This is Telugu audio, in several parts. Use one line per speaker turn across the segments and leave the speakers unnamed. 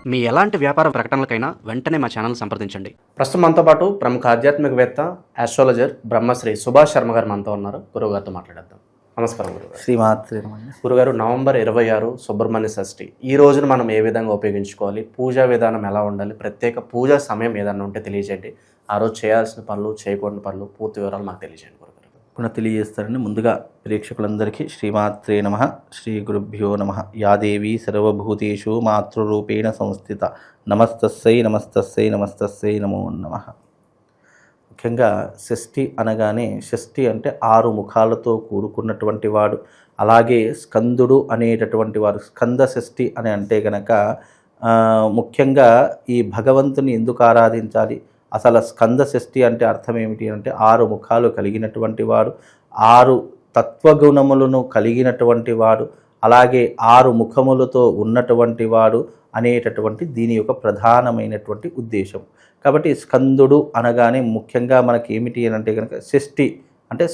మీ ఎలాంటి వ్యాపార ప్రకటనలకైనా వెంటనే మా ఛానల్ సంప్రదించండి.
ప్రస్తుతం మనతో పాటు ప్రముఖ ఆధ్యాత్మికవేత్త ఆస్ట్రాలజర్ బ్రహ్మశ్రీ సుభాష్ శర్మ గారు మనతో ఉన్నారు. గురువుగారితో మాట్లాడేద్దాం. నమస్కారం గురుగారు.
శ్రీమాత్రే.
గురుగారు, నవంబర్ 26 సుబ్రహ్మణ్య షష్ఠి. ఈ రోజున మనం ఏ విధంగా ఉపయోగించుకోవాలి? పూజా విధానం ఎలా ఉండాలి? ప్రత్యేక పూజా సమయం ఏదన్నా ఉంటే తెలియజేయండి. ఆ రోజు చేయాల్సిన పనులు, చేయకూడని పనులు, పూర్తి వివరాలు మాకు తెలియజేయండి గురుగారు.
పునః తెలియజేస్తారండి. ముందుగా ప్రేక్షకులందరికీ శ్రీమాత్రే నమః, శ్రీ గురుభ్యో నమః. యా దేవీ సర్వభూతేషు మాతృరూపేణ సంస్థిత నమస్తస్సై నమస్తస్సై నమస్తస్సై నమో నమః. ముఖ్యంగా షష్ఠి అనగానే, షష్ఠి అంటే 6 ముఖాలతో కూడుకున్నటువంటి వాడు. అలాగే స్కందుడు అనేటటువంటి వాడు. స్కంద షష్ఠి అని అంటే కనుక ముఖ్యంగా ఈ భగవంతుని ఎందుకు ఆరాధించాలి? అసలు స్కంద షష్ఠి అంటే అర్థం ఏమిటి అంటే 6 ముఖాలు కలిగినటువంటి వాడు, 6 తత్వగుణములను కలిగినటువంటి వాడు, అలాగే 6 ముఖములతో ఉన్నటువంటి వాడు అనేటటువంటి దీని యొక్క ప్రధానమైనటువంటి ఉద్దేశం. కాబట్టి స్కందుడు అనగానే ముఖ్యంగా మనకి ఏమిటి అని అంటే కనుక షష్ఠి అంటే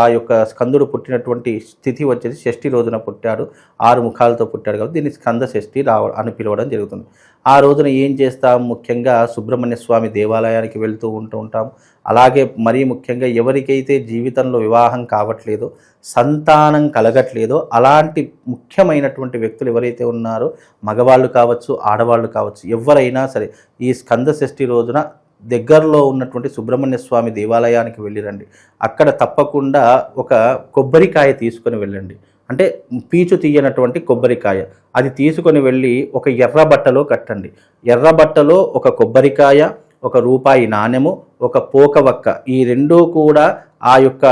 ఆ యొక్క స్కందుడు పుట్టినటువంటి స్థితి వచ్చేసి షష్ఠి రోజున పుట్టాడు, 6 ముఖాలతో పుట్టాడు కాబట్టి దీన్ని స్కంద షష్ఠి అని పిలవడం జరుగుతుంది. ఆ రోజున ఏం చేస్తాం? ముఖ్యంగా సుబ్రహ్మణ్య స్వామి దేవాలయానికి వెళ్తూ ఉంటాం. అలాగే మరీ ముఖ్యంగా ఎవరికైతే జీవితంలో వివాహం కావట్లేదో, సంతానం కలగట్లేదో అలాంటి ముఖ్యమైనటువంటి వ్యక్తులు ఎవరైతే ఉన్నారో, మగవాళ్ళు కావచ్చు, ఆడవాళ్ళు కావచ్చు, ఎవరైనా సరే ఈ స్కంద షష్ఠి రోజున దగ్గరలో ఉన్నటువంటి సుబ్రహ్మణ్య స్వామి దేవాలయానికి వెళ్ళిరండి. అక్కడ తప్పకుండా ఒక కొబ్బరికాయ తీసుకొని వెళ్ళండి. అంటే పీచు తీయనటువంటి కొబ్బరికాయ అది తీసుకొని వెళ్ళి ఒక ఎర్ర బట్టలో కట్టండి. ఎర్ర బట్టలో ఒక కొబ్బరికాయ, ఒక రూపాయి నాణెము, ఒక పోకవక్క, ఈ రెండూ కూడా ఆ యొక్క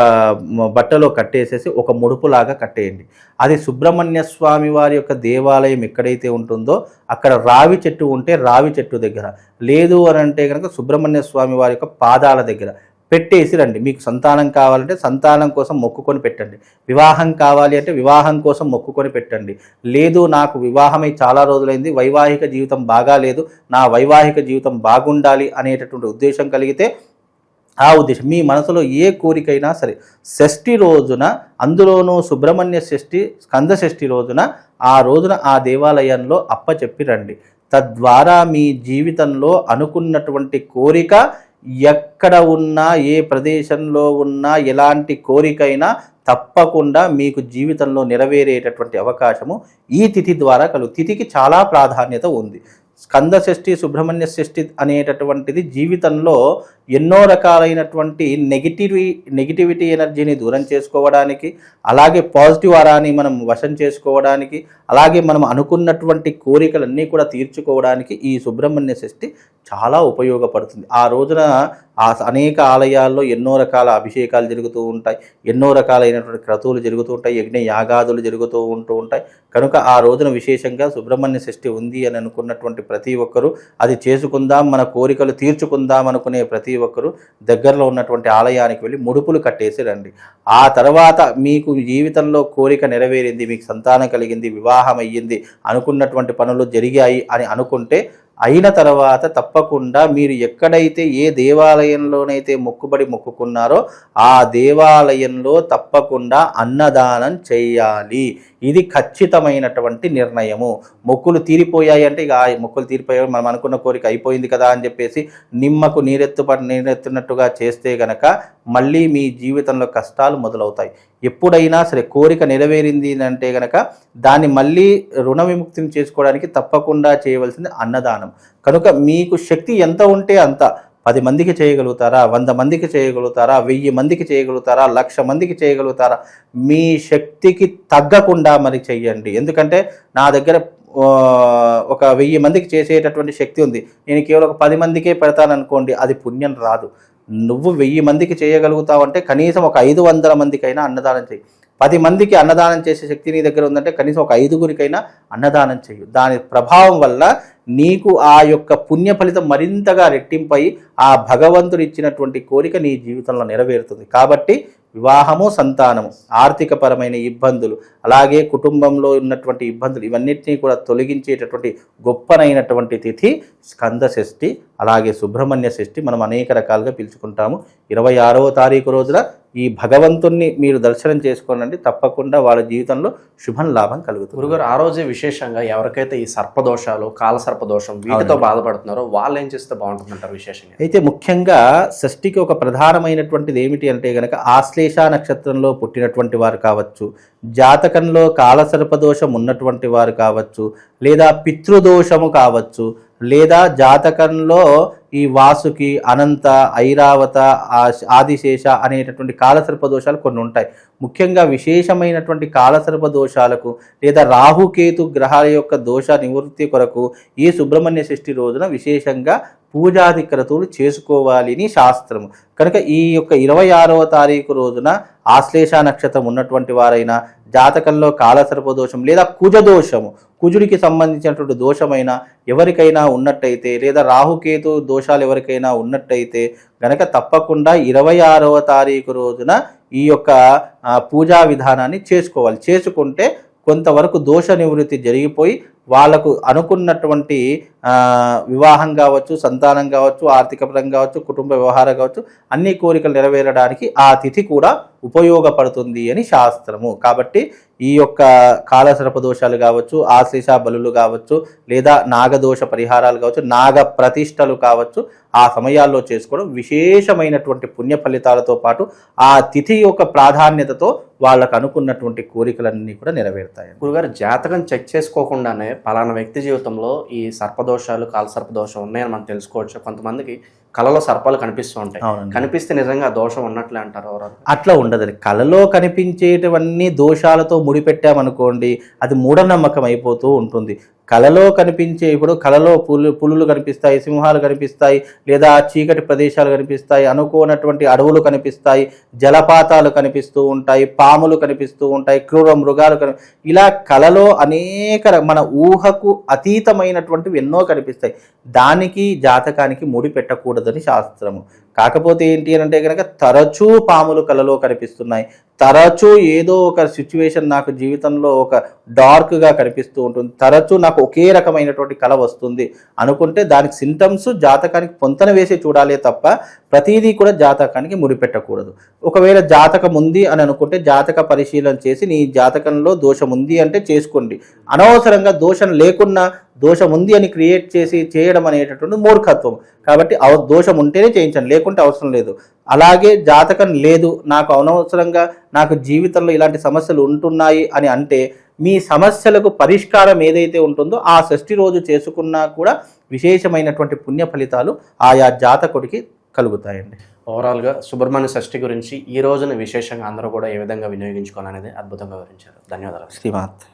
బట్టలో కట్టేసేసి ఒక ముడుపులాగా కట్టేయండి. అది సుబ్రహ్మణ్య స్వామి వారి యొక్క దేవాలయం ఎక్కడైతే ఉంటుందో అక్కడ రావి చెట్టు ఉంటే రావి చెట్టు దగ్గర, లేదు అని అంటే కనుక సుబ్రహ్మణ్య స్వామి వారి యొక్క పాదాల దగ్గర పెట్టేసి రండి. మీకు సంతానం కావాలంటే సంతానం కోసం మొక్కుకొని పెట్టండి. వివాహం కావాలి అంటే వివాహం కోసం మొక్కుకొని పెట్టండి. లేదు నాకు వివాహమై చాలా రోజులైంది, వైవాహిక జీవితం బాగాలేదు, నా వైవాహిక జీవితం బాగుండాలి అనేటటువంటి ఉద్దేశం కలిగితే ఆ ఉద్దేశం మీ మనసులో ఏ కోరికైనా సరే షష్ఠి రోజున, అందులోనూ సుబ్రహ్మణ్య షష్ఠి స్కంద షష్ఠి రోజున, ఆ రోజున ఆ దేవాలయంలో అప్పచెప్పి రండి. తద్వారా మీ జీవితంలో అనుకున్నటువంటి కోరిక ఎక్కడ ఉన్నా, ఏ ప్రదేశంలో ఉన్నా, ఎలాంటి కోరికైనా తప్పకుండా మీకు జీవితంలో నెరవేరేటటువంటి అవకాశము ఈ తిథి ద్వారా తిథికి చాలా ప్రాధాన్యత ఉంది. స్కంద షష్ఠి, సుబ్రహ్మణ్య షష్ఠి అనేటటువంటిది జీవితంలో ఎన్నో రకాలైనటువంటి నెగిటివిటీ ఎనర్జీని దూరం చేసుకోవడానికి, అలాగే పాజిటివ్ ఆరాని మనం వశం చేసుకోవడానికి, అలాగే మనం అనుకున్నటువంటి కోరికలన్నీ కూడా తీర్చుకోవడానికి ఈ సుబ్రహ్మణ్య షష్ఠి చాలా ఉపయోగపడుతుంది. ఆ రోజున అనేక ఆలయాల్లో ఎన్నో రకాల అభిషేకాలు జరుగుతూ ఉంటాయి, ఎన్నో రకాలైనటువంటి క్రతువులు జరుగుతూ ఉంటాయి, యజ్ఞ యాగాదులు జరుగుతూ ఉంటాయి. కనుక ఆ రోజున విశేషంగా సుబ్రహ్మణ్య షష్ఠి ఉంది అని అనుకున్నటువంటి ప్రతి ఒక్కరూ అది చేసుకుందాం, మన కోరికలు తీర్చుకుందాం అనుకునే ప్రతి ఒక్కరూ దగ్గరలో ఉన్నటువంటి ఆలయానికి వెళ్ళి ముడుపులు కట్టేసి రండి. ఆ తర్వాత మీకు జీవితంలో కోరిక నెరవేరింది, మీకు సంతానం కలిగింది, వివాహం అయ్యింది, అనుకున్నటువంటి పనులు జరిగాయి అని అనుకుంటే, అయిన తర్వాత తప్పకుండా మీరు ఎక్కడైతే ఏ దేవాలయంలోనైతే మొక్కుకున్నారో ఆ దేవాలయంలో తప్పకుండా అన్నదానం చేయాలి. ఇది ఖచ్చితమైనటువంటి నిర్ణయము. మొక్కులు తీరిపోయాయి అంటే ఇక మొక్కులు తీరిపోయాయి, మనం అనుకున్న కోరిక అయిపోయింది కదా అని చెప్పేసి నిమ్మకు నీరెత్తునట్టుగా చేస్తే గనక మళ్ళీ మీ జీవితంలో కష్టాలు మొదలవుతాయి. ఎప్పుడైనా సరే కోరిక నెరవేరింది అంటే గనక దాన్ని మళ్ళీ రుణ విముక్తిని చేసుకోవడానికి తప్పకుండా చేయవలసింది అన్నదానం. కనుక మీకు శక్తి ఎంత ఉంటే అంత, 10 మందికి చేయగలుగుతారా, 100 మందికి చేయగలుగుతారా, 1000 మందికి చేయగలుగుతారా, 1,00,000 మందికి చేయగలుగుతారా, మీ శక్తికి తగ్గకుండా మరి చెయ్యండి. ఎందుకంటే నా దగ్గర ఒక 1000 మందికి చేసేటటువంటి శక్తి ఉంది, నేను కేవలం ఒక 10 మందికే పెడతాననుకోండి, అది పుణ్యం రాదు. నువ్వు 1000 మందికి చేయగలుగుతావంటే కనీసం ఒక 500 మందికైనా అన్నదానం చేయి. 10 మందికి అన్నదానం చేసే శక్తి నీ దగ్గర ఉందంటే కనీసం ఒక 5గురికైనా అన్నదానం చేయు. దాని ప్రభావం వల్ల నీకు ఆ యొక్క పుణ్య ఫలితం మరింతగా రెట్టింపై ఆ భగవంతుడు ఇచ్చినటువంటి కోరిక నీ జీవితంలో నెరవేరుతుంది. కాబట్టి వివాహము, సంతానము, ఆర్థికపరమైన ఇబ్బందులు, అలాగే కుటుంబంలో ఉన్నటువంటి ఇబ్బందులు, ఇవన్నిటినీ కూడా తొలగించేటటువంటి గొప్పనైనటువంటి తిథి స్కంద షష్ఠి. అలాగే సుబ్రహ్మణ్య షష్ఠి మనం అనేక రకాలుగా పిలుచుకుంటాము. 26వ తారీఖు రోజున ఈ భగవంతుణ్ణి మీరు దర్శనం చేసుకోనండి, తప్పకుండా వాళ్ళ జీవితంలో శుభం లాభం కలుగుతుంది.
గురుగారు, ఆ రోజే విశేషంగా ఎవరికైతే ఈ సర్పదోషాలు, కాల సర్పదోషం వీటితో బాధపడుతున్నారో వాళ్ళు ఏం చేస్తే బాగుంటుందంటారు విశేషంగా?
అయితే ముఖ్యంగా షష్ఠికి ఒక ప్రధానమైనటువంటిది ఏమిటి అంటే గనక ఆశ్లేష నక్షత్రంలో పుట్టినటువంటి వారు కావచ్చు, జాతకంలో కాలసర్పదోషం ఉన్నటువంటి వారు కావచ్చు, లేదా పితృదోషము కావచ్చు, లేదా జాతకంలో ఈ వాసుకి, అనంత, ఐరావత, ఆదిశేష అనేటటువంటి కాలసర్పదోషాలు కొన్ని ఉంటాయి. ముఖ్యంగా విశేషమైనటువంటి కాలసర్పదోషాలకు లేదా రాహుకేతు గ్రహాల యొక్క దోష నివృత్తి కొరకు ఈ సుబ్రహ్మణ్య షష్ఠి రోజున విశేషంగా పూజాది క్రతువులు చేసుకోవాలి అని శాస్త్రము. కనుక ఈ యొక్క 26వ తారీఖు రోజున ఆశ్లేష నక్షత్రం ఉన్నటువంటి వారైనా, జాతకంలో కాలసర్పదోషం లేదా కుజదోషము, కుజుడికి సంబంధించినటువంటి దోషమైన ఎవరికైనా ఉన్నట్టయితే, లేదా రాహుకేతు దోషాలు ఎవరికైనా ఉన్నట్టయితే గనక తప్పకుండా 26వ తారీఖు రోజున ఈ యొక్క పూజా విధానాన్ని చేసుకోవాలి. చేసుకుంటే కొంతవరకు దోష నివృత్తి జరిగిపోయి వాళ్ళకు అనుకున్నటువంటి వివాహం కావచ్చు, సంతానం కావచ్చు, ఆర్థిక పరంగా కావచ్చు, కుటుంబ వ్యవహారం కావచ్చు, అన్ని కోరికలు నెరవేరడానికి ఆ తిథి కూడా ఉపయోగపడుతుంది అని శాస్త్రము. కాబట్టి ఈ యొక్క కాలసర్పదోషాలు కావచ్చు, ఆశ్లేష బలులు కావచ్చు, లేదా నాగదోష పరిహారాలు కావచ్చు, నాగ ప్రతిష్టలు కావచ్చు, ఆ సమయాల్లో చేసుకోవడం విశేషమైనటువంటి పుణ్య ఫలితాలతో పాటు ఆ తిథి యొక్క ప్రాధాన్యతతో వాళ్ళకు అనుకున్నటువంటి కోరికలన్నీ కూడా నెరవేరుతాయి.
గురుగారు, జాతకం చెక్ చేసుకోకుండానే పలానా వ్యక్తి జీవితంలో ఈ సర్పదోషాలు, కాలసర్పదోషం ఉన్నాయని మనం తెలుసుకోవచ్చు. కొంతమందికి కళలో సర్పాలు కనిపిస్తూ ఉంటాయి. కనిపిస్తే నిజంగా దోషం ఉన్నట్లే అంటారు ఎవరు?
అట్లా ఉండదు. కళలో కనిపించేటివన్నీ దోషాలతో ముడిపెట్టామనుకోండి, అది మూఢనమ్మకం అయిపోతూ ఉంటుంది. కళలో కనిపించే, ఇప్పుడు కళలో పులులు కనిపిస్తాయి, సింహాలు కనిపిస్తాయి, లేదా చీకటి ప్రదేశాలు కనిపిస్తాయి, అనుకోనటువంటి అడవులు కనిపిస్తాయి, జలపాతాలు కనిపిస్తూ ఉంటాయి, పాములు కనిపిస్తూ ఉంటాయి, క్రూర మృగాలు ఇలా కళలో అనేక మన ఊహకు అతీతమైనటువంటివి ఎన్నో కనిపిస్తాయి. దానికి జాతకానికి ముడి పెట్టకూడదని శాస్త్రము. కాకపోతే ఏంటి అని అంటే కనుక తరచూ పాములు కళలో కనిపిస్తున్నాయి, తరచూ ఏదో ఒక సిచ్యువేషన్ నాకు జీవితంలో ఒక డార్క్గా కనిపిస్తూ ఉంటుంది, తరచూ నాకు ఒకే రకమైనటువంటి కళ వస్తుంది అనుకుంటే దానికి సింటమ్స్ జాతకానికి పొంతన వేసి చూడాలే తప్ప ప్రతిదీ కూడా జాతకానికి ముడిపెట్టకూడదు. ఒకవేళ జాతకం ఉంది అని అనుకుంటే జాతక పరిశీలన చేసి నీ జాతకంలో దోషం ఉంది అంటే చేసుకోండి. అనవసరంగా దోషం లేకున్నా దోషం ఉంది అని క్రియేట్ చేసి చేయడం అనేటటువంటి మూర్ఖత్వం. కాబట్టి దోషం ఉంటేనే చేయించండి, లేకుంటే అవసరం లేదు. అలాగే జాతకం లేదు, నాకు అనవసరంగా నాకు జీవితంలో ఇలాంటి సమస్యలు ఉంటున్నాయి అని అంటే మీ సమస్యలకు పరిష్కారం ఏదైతే ఉంటుందో ఆ షష్ఠి రోజు చేసుకున్నా కూడా విశేషమైనటువంటి పుణ్య ఫలితాలు ఆయా జాతకుడికి కలుగుతాయండి.
ఓవరాల్గా సుబ్రహ్మణ్య షష్ఠి గురించి ఈ రోజున విశేషంగా అందరూ కూడా ఏ విధంగా వినియోగించుకోవాలనేది అద్భుతంగా వివరించారు. ధన్యవాదాలు.
శ్రీమాత్.